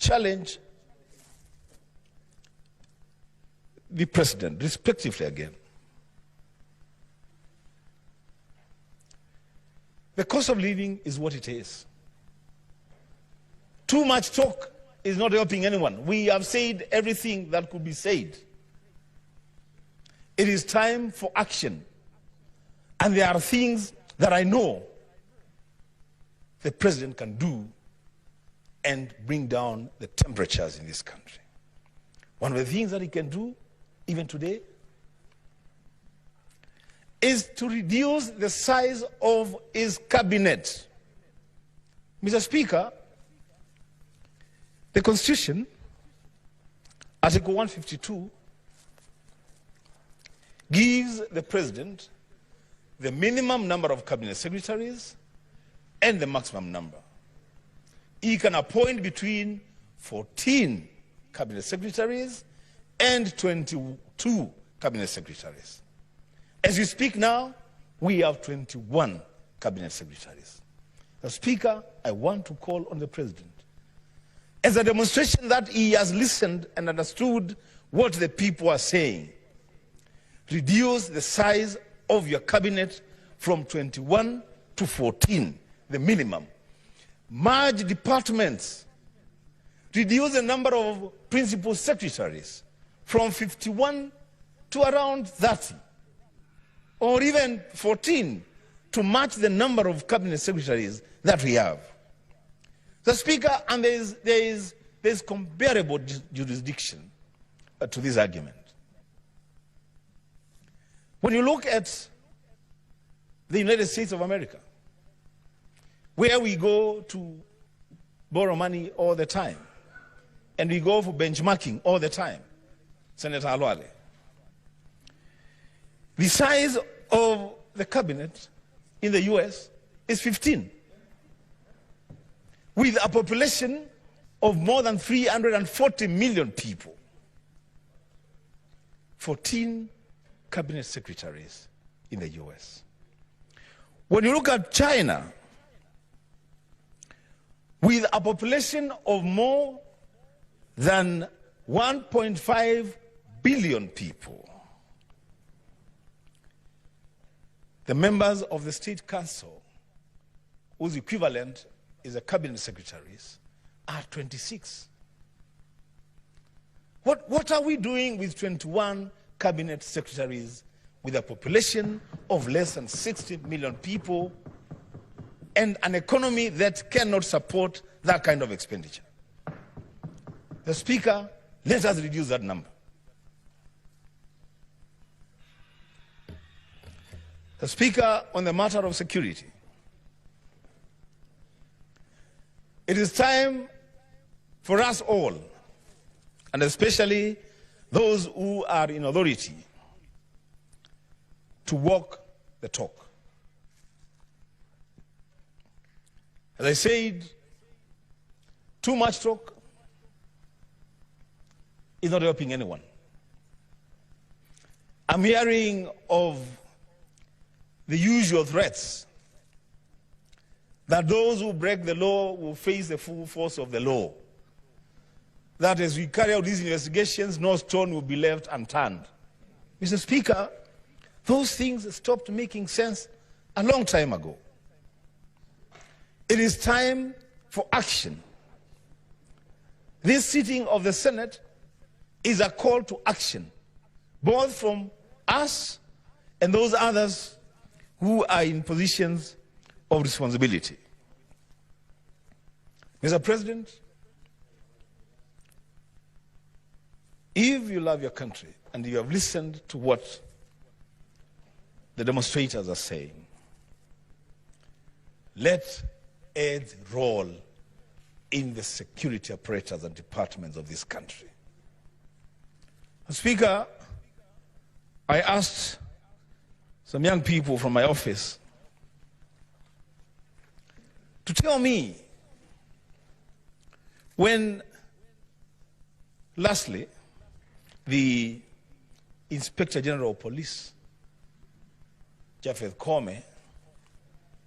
challenge the president, respectively again. The cost of living is what it is. Too much talk is not helping anyone. We have said everything that could be said. It is time for action. And there are things that I know the president can do and bring down the temperatures in this country. One of the things that he can do, even today, is to reduce the size of his cabinet. Mr. Speaker, the Constitution, Article 152, gives the president the minimum number of cabinet secretaries and the maximum number. He can appoint between 14 cabinet secretaries and 22 cabinet secretaries. As we speak now, we have 21 cabinet secretaries. The Speaker, I want to call on the president, as a demonstration that he has listened and understood what the people are saying. Reduce the size of your cabinet from 21 to 14, the minimum. Merge departments. Reduce the number of principal secretaries from 51 to around 30, or even 14, to match the number of cabinet secretaries that we have. The Speaker, and there is comparable jurisdiction to this argument. When you look at the United States of America, where we go to borrow money all the time, and we go for benchmarking all the time, Senator Alwale, the size of the cabinet in the US is 15, with a population of more than 340 million people. 14 cabinet secretaries in the US. When you look at China, with a population of more than 1.5 billion people, the members of the State Council, whose equivalent is the cabinet secretaries, are 26. What are we doing with 21 cabinet secretaries with a population of less than 60 million people and an economy that cannot support that kind of expenditure? The Speaker, let us reduce that number. The Speaker, on the matter of security, it is time for us all, and especially those who are in authority, to walk the talk. As I said, too much talk is not helping anyone. I'm hearing of the usual threats that those who break the law will face the full force of the law. That as we carry out these investigations, no stone will be left unturned. Mr. Speaker, those things stopped making sense a long time ago. It is time for action. This sitting of the Senate is a call to action, both from us and those others who are in positions of responsibility. Mr. President, if you love your country and you have listened to what the demonstrators are saying, let aid roll in the security apparatus and departments of this country. Speaker, I asked some young people from my office to tell me when, lastly, the Inspector General of Police, Japheth Kome,